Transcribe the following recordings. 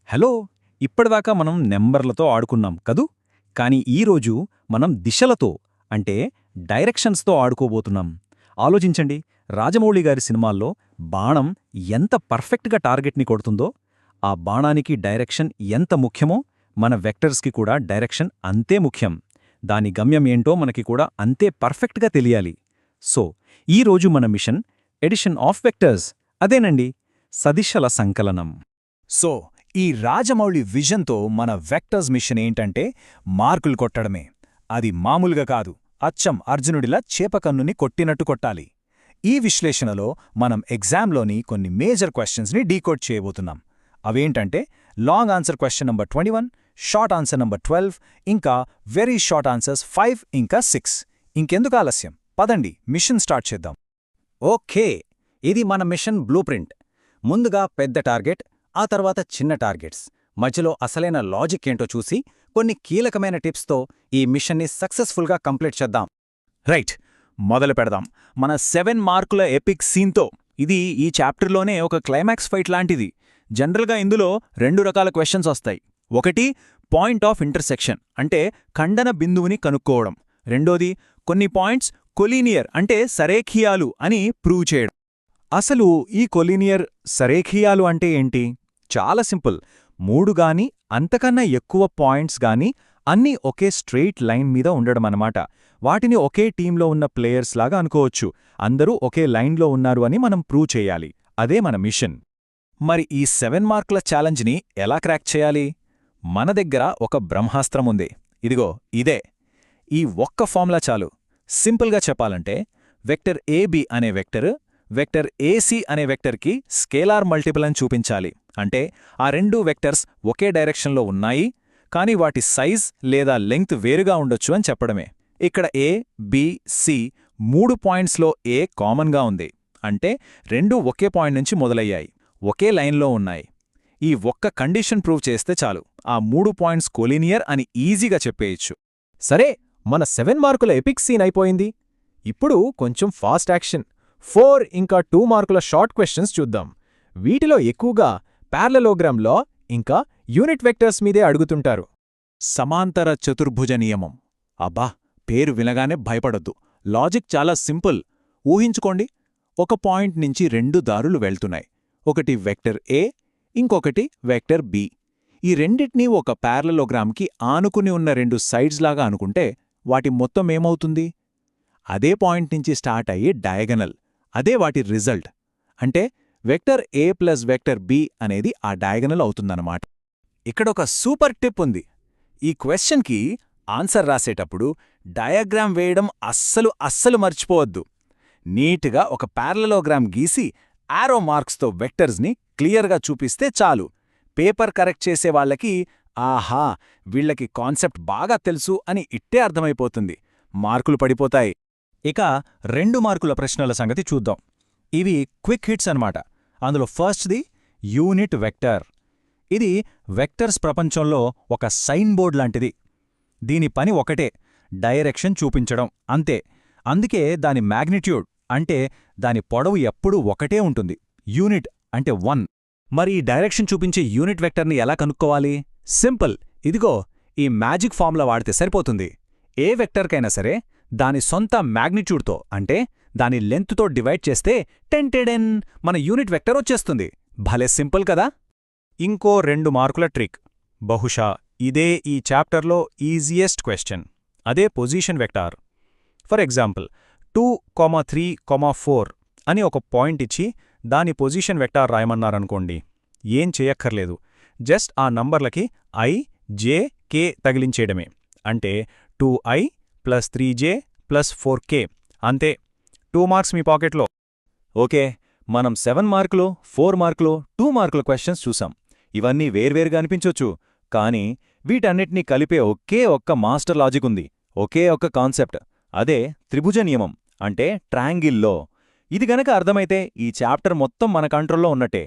Hello. ఇప్పటిదాకా మనం నెంబర్లతో ఆడుకున్నాం కదూ. కానీ ఈరోజు మనం దిశలతో అంటే డైరెక్షన్స్తో ఆడుకోబోతున్నాం. ఆలోచించండి, రాజమౌళి గారి సినిమాల్లో బాణం ఎంత పర్ఫెక్ట్గా టార్గెట్ని కొడుతుందో, ఆ బాణానికి డైరెక్షన్ ఎంత ముఖ్యమో మన వెక్టర్స్కి కూడా డైరెక్షన్ అంతే ముఖ్యం. దాని గమ్యం ఏంటో మనకి కూడా అంతే పర్ఫెక్ట్గా తెలియాలి. సో ఈరోజు మన మిషన్ ఎడిషన్ ఆఫ్ వెక్టర్స్, అదేనండి, సదిశల సంకలనం. సో ఈ రాజమౌళి విజన్తో మన వెక్టర్స్ మిషన్ ఏంటంటే మార్కులు కొట్టడమే. అది మామూలుగా కాదు, అచ్చం అర్జునుడిలా చేపకన్నుని కొట్టినట్టు కొట్టాలి. ఈ విశ్లేషణలో మనం ఎగ్జామ్లోని కొన్ని మేజర్ క్వశ్చన్స్ని డీకోడ్ చేయబోతున్నాం. అవేంటంటే long answer question number 21, short answer number 12, ఇంకా వెరీ షార్ట్ ఆన్సర్స్ 5 ఇంకా 6. ఇంకెందుకు ఆలస్యం, పదండి మిషన్ స్టార్ట్ చేద్దాం. ఓకే, ఇది మన మిషన్ బ్లూ ప్రింట్. ముందుగా పెద్ద టార్గెట్, ఆ తర్వాత చిన్న టార్గెట్స్, మధ్యలో అసలైన లాజిక్ ఏంటో చూసి కొన్ని కీలకమైన టిప్స్తో ఈ మిషన్ని సక్సెస్ఫుల్గా కంప్లీట్ చేద్దాం. రైట్, మొదలు పెడదాం మన 7 మార్కుల ఎపిక్ సీన్తో. ఇది ఈ చాప్టర్లోనే ఒక క్లైమాక్స్ ఫైట్ లాంటిది. జనరల్గా ఇందులో 2 రకాల క్వశ్చన్స్ వస్తాయి. ఒకటి పాయింట్ ఆఫ్ ఇంటర్సెక్షన్ అంటే ఖండన బిందువుని కనుక్కోవడం. రెండోది కొన్ని పాయింట్స్ కొలీనియర్ అంటే సరేఖీయాలు అని ప్రూవ్ చేయడం. అసలు ఈ కొలీనియర్ సరేఖీయాలు అంటే ఏంటి? చాలా సింపుల్. 3 గాని అంతకన్నా ఎక్కువ పాయింట్స్ గాని అన్నీ ఒకే స్ట్రెయిట్ లైన్ మీద ఉండడమన్నమాట. వాటిని ఒకే టీంలో ఉన్న ప్లేయర్స్ లాగా అనుకోవచ్చు. అందరూ ఒకే లైన్లో ఉన్నారు అని మనం ప్రూవ్ చేయాలి. అదే మన మిషన్. మరి ఈ 7 మార్కుల ఛాలెంజ్ని ఎలా క్రాక్ చేయాలి? మన దగ్గర ఒక బ్రహ్మాస్త్రముంది. ఇదిగో ఇదే. ఈ ఒక్క ఫార్ములా చాలు. సింపుల్గా చెప్పాలంటే వెక్టర్ ఏబి అనే వెక్టర్ ఏసీ అనే వెక్టర్కి స్కేలార్ మల్టిపుల్ అని చూపించాలి. అంటే ఆ 2 వెక్టర్స్ ఒకే డైరెక్షన్లో ఉన్నాయి, కానీ వాటి సైజ్ లేదా లెంగ్త్ వేరుగా ఉండొచ్చు అని చెప్పడమే. ఇక్కడ ఏ, బి, సి 3 పాయింట్స్లో ఏ కామన్గా ఉంది. అంటే 2 ఒకే పాయింట్ నుంచి మొదలయ్యాయి, ఒకే లైన్లో ఉన్నాయి. ఈ ఒక్క కండిషన్ ప్రూవ్ చేస్తే చాలు, ఆ 3 పాయింట్స్ కొలీనియర్ అని ఈజీగా చెప్పేయచ్చు. సరే, మన 7 మార్కుల ఎపిక్ సీన్ అయిపోయింది. ఇప్పుడు కొంచెం ఫాస్ట్ యాక్షన్. 4 ఇంకా 2 మార్కుల షార్ట్ క్వశ్చన్స్ చూద్దాం. వీటిలో ఎక్కువగా ప్యారలలోగ్రామ్ లా ఇంకా యూనిట్ వెక్టర్స్ మీదే అడుగుతుంటారు. సమాంతర చతుర్భుజ నియమం. అబ్బా, పేరు వినగానే భయపడొద్దు. లాజిక్ చాలా సింపుల్. ఊహించుకోండి, ఒక పాయింట్ నుంచి 2 దారులు వెళ్తున్నాయి. ఒకటి వెక్టర్ ఏ, ఇంకొకటి వెక్టర్ బి. ఈ రెండిటినీ ఒక ప్యారలలోగ్రామ్కి ఆనుకుని ఉన్న 2 సైడ్స్ లాగా అనుకుంటే వాటి మొత్తం ఏమవుతుంది? అదే పాయింట్ నుంచి స్టార్ట్ అయ్యి డయాగనల్. అదే వాటి రిజల్ట్. అంటే వెక్టర్ ఏ ప్లస్ వెక్టర్ బి అనేది ఆ డయాగనల్ అవుతుందన్నమాట. ఇక్కడొక సూపర్ టిప్ ఉంది. ఈ క్వశ్చన్కి ఆన్సర్ రాసేటప్పుడు డయాగ్రామ్ వేయడం అస్సలు మర్చిపోవద్దు. నీట్గా ఒక ప్యారలలోగ్రామ్ గీసి ఆరో మార్క్స్తో వెక్టర్స్ని క్లియర్గా చూపిస్తే చాలు. పేపర్ కరెక్ట్ చేసేవాళ్లకి ఆహా, వీళ్లకి కాన్సెప్ట్ బాగా తెలుసు అని ఇట్టే అర్థమైపోతుంది. మార్కులు పడిపోతాయి. ఇక 2 మార్కుల ప్రశ్నల సంగతి చూద్దాం. ఇవి క్విక్ హిట్స్ అన్నమాట. అందులో ఫస్ట్ది యూనిట్ వెక్టర్. ఇది వెక్టర్స్ ప్రపంచంలో ఒక సైన్ బోర్డ్ లాంటిది. దీని పని ఒకటే, డైరెక్షన్ చూపించడం, అంతే. అందుకే దాని మ్యాగ్నిట్యూడ్ అంటే దాని పొడవు ఎప్పుడూ ఒకటే ఉంటుంది. యూనిట్ అంటే 1. మరి ఈ డైరెక్షన్ చూపించే యూనిట్ వెక్టర్ని ఎలా కనుక్కోవాలి? సింపుల్. ఇదిగో ఈ మ్యాజిక్ ఫార్ములా వాడితే సరిపోతుంది. ఏ వెక్టర్కైనా సరే దాని సొంత మ్యాగ్నిట్యూడ్తో అంటే దాని లెంత్తో డివైడ్ చేస్తే టెన్ మన యూనిట్ వెక్టర్ వచ్చేస్తుంది. భలే సింపుల్ కదా. ఇంకో 2 మార్కుల ట్రిక్. బహుశా ఇదే ఈ చాప్టర్లో ఈజియెస్ట్ క్వశ్చన్. అదే పొజిషన్ వెక్టార్. ఫర్ ఎగ్జాంపుల్ 2, 3, 4 అని ఒక పాయింట్ ఇచ్చి దాని పొజిషన్ వెక్టార్ రాయమన్నారనుకోండి. ఏం చేయక్కర్లేదు, జస్ట్ ఆ నంబర్లకి ఐ, జే, కే తగిలించేయడమే. అంటే 2i + 3j + 4k. అంతే, 2 మార్క్స్ మీ పాకెట్లో. ఓకే, మనం 7 మార్కులు, 4 మార్కులు, 2 మార్కుల క్వశ్చన్స్ చూసాం. ఇవన్నీ వేర్వేరుగా అనిపించొచ్చు, కానీ వీటన్నిటినీ కలిపే ఒకే ఒక్క మాస్టర్ లాజిక్ ఉంది, ఒకే ఒక్క కాన్సెప్ట్. అదే త్రిభుజ నియమం అంటే ట్రయాంగిల్లో. ఇది గనక అర్థమైతే ఈ చాప్టర్ మొత్తం మన కంట్రోల్లో ఉన్నట్టే.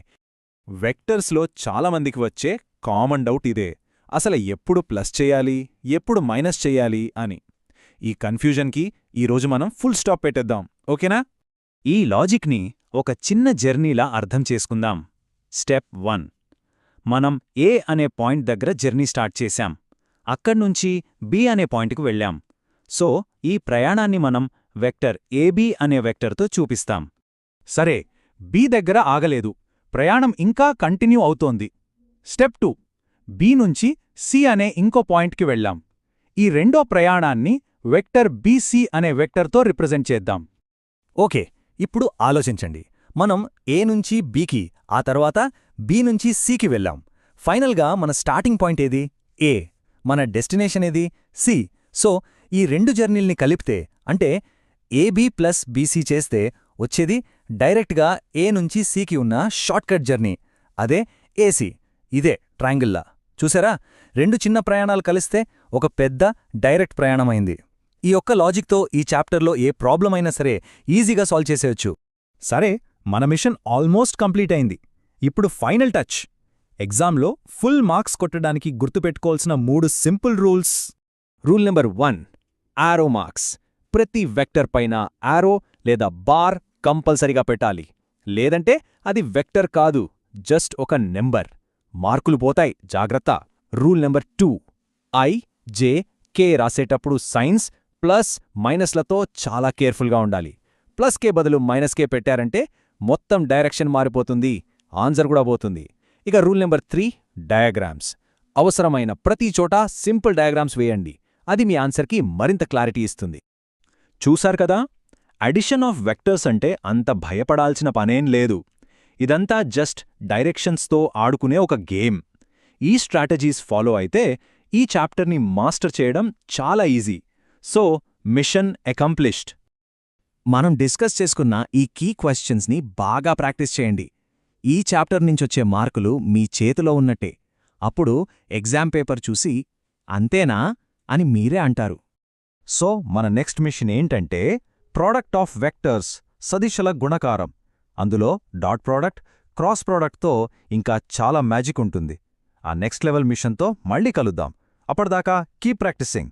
వెక్టర్స్లో చాలామందికి వచ్చే కామన్ డౌట్ ఇదే. అసలు ఎప్పుడు ప్లస్ చేయాలి, ఎప్పుడు మైనస్ చెయ్యాలి అని. ఈ కన్ఫ్యూజన్కి ఈరోజు మనం ఫుల్ స్టాప్ పెట్టేద్దాం, ఓకేనా? ఈ లాజిక్ని ఒక చిన్న జర్నీలా అర్థం చేసుకుందాం. స్టెప్ 1. మనం ఏ అనే పాయింట్ దగ్గర జర్నీ స్టార్ట్ చేశాం. అక్కడ్నుంచి బి అనే పాయింట్కు వెళ్ళాం. సో ఈ ప్రయాణాన్ని మనం వెక్టర్ ఏబీ అనే వెక్టర్తో చూపిస్తాం. సరే, బి దగ్గర ఆగలేదు, ప్రయాణం ఇంకా కంటిన్యూ అవుతోంది. స్టెప్ 2, బి నుంచి సి అనే ఇంకో పాయింట్కి వెళ్ళాం. ఈ రెండో ప్రయాణాన్ని వెక్టర్ బీసీ అనే వెక్టర్తో రిప్రజెంట్ చేద్దాం. ఓకే, ఇప్పుడు ఆలోచించండి. మనం ఏ నుంచి బీకి, ఆ తర్వాత బి నుంచి సికి వెళ్ళాం. ఫైనల్గా మన స్టార్టింగ్ పాయింట్ ఏది? ఏ. మన డెస్టినేషన్ ఏది? సి. సో ఈ రెండు జర్నీల్ని కలిపితే, అంటే ఏబీ ప్లస్ బీసీ చేస్తే వచ్చేది డైరెక్ట్గా ఏ నుంచి సికి ఉన్న షార్ట్కట్ జర్నీ. అదే ఏసీ. ఇదే ట్రయాంగిల్లా. చూసారా, రెండు చిన్న ప్రయాణాలు కలిస్తే ఒక పెద్ద డైరెక్ట్ ప్రయాణమైంది. ఈ ఒక్క లాజిక్తో ఈ చాప్టర్లో ఏ ప్రాబ్లం అయినా సరే ఈజీగా సాల్వ్ చేసేయొచ్చు. సరే, మన మిషన్ ఆల్మోస్ట్ కంప్లీట్ అయింది. ఇప్పుడు ఫైనల్ టచ్. ఎగ్జామ్లో ఫుల్ మార్క్స్ కొట్టడానికి గుర్తుపెట్టుకోవాల్సిన 3 సింపుల్ రూల్స్. రూల్ నెంబర్ 1, ఆరో మార్క్స్. ప్రతి వెక్టర్ పైన ఆరో లేదా బార్ కంపల్సరిగా పెట్టాలి. లేదంటే అది వెక్టర్ కాదు, జస్ట్ ఒక నెంబర్. మార్కులు పోతాయి, జాగ్రత్త. రూల్ నెంబర్ 2, ఐ, జే, కే రాసేటప్పుడు సైన్స్ ప్లస్ మైనస్లతో చాలా కేర్ఫుల్గా ఉండాలి. ప్లస్ కే బదులు మైనస్ కే పెట్టారంటే మొత్తం డైరెక్షన్ మారిపోతుంది, ఆన్సర్ కూడా పోతుంది. ఇక రూల్ నెంబర్ 3, డయాగ్రామ్స్. అవసరమైన ప్రతి చోట సింపుల్ డయాగ్రామ్స్ వేయండి. అది మీ ఆన్సర్కి మరింత క్లారిటీ ఇస్తుంది. చూశారు కదా, అడిషన్ ఆఫ్ వెక్టర్స్ అంటే అంత భయపడాల్సిన పనేం లేదు. ఇదంతా జస్ట్ డైరెక్షన్స్తో ఆడుకునే ఒక గేమ్. ఈ స్ట్రాటజీస్ ఫాలో అయితే ఈ చాప్టర్ని మాస్టర్ చేయడం చాలా ఈజీ. So mission accomplished. మనం డిస్కస్ చేసుకున్న ఈ కీ క్వశ్చన్స్ని బాగా ప్రాక్టీస్ చేయండి. ఈ చాప్టర్ నుంచొచ్చే మార్కులు మీ చేతిలో ఉన్నట్టే. అప్పుడు ఎగ్జామ్ పేపర్ చూసి అంతేనా అని మీరే అంటారు. సో మన నెక్స్ట్ మిషన్ ఏంటంటే ప్రోడక్ట్ ఆఫ్ వెక్టర్స్, సదిశల గుణకారం. అందులో డాట్ ప్రోడక్ట్, క్రాస్ ప్రోడక్ట్తో ఇంకా చాలా మ్యాజిక్ ఉంటుంది. ఆ నెక్స్ట్ లెవెల్ మిషన్తో మళ్ళీ కలుద్దాం. అప్పటిదాకా కీప్ ప్రాక్టీసింగ్.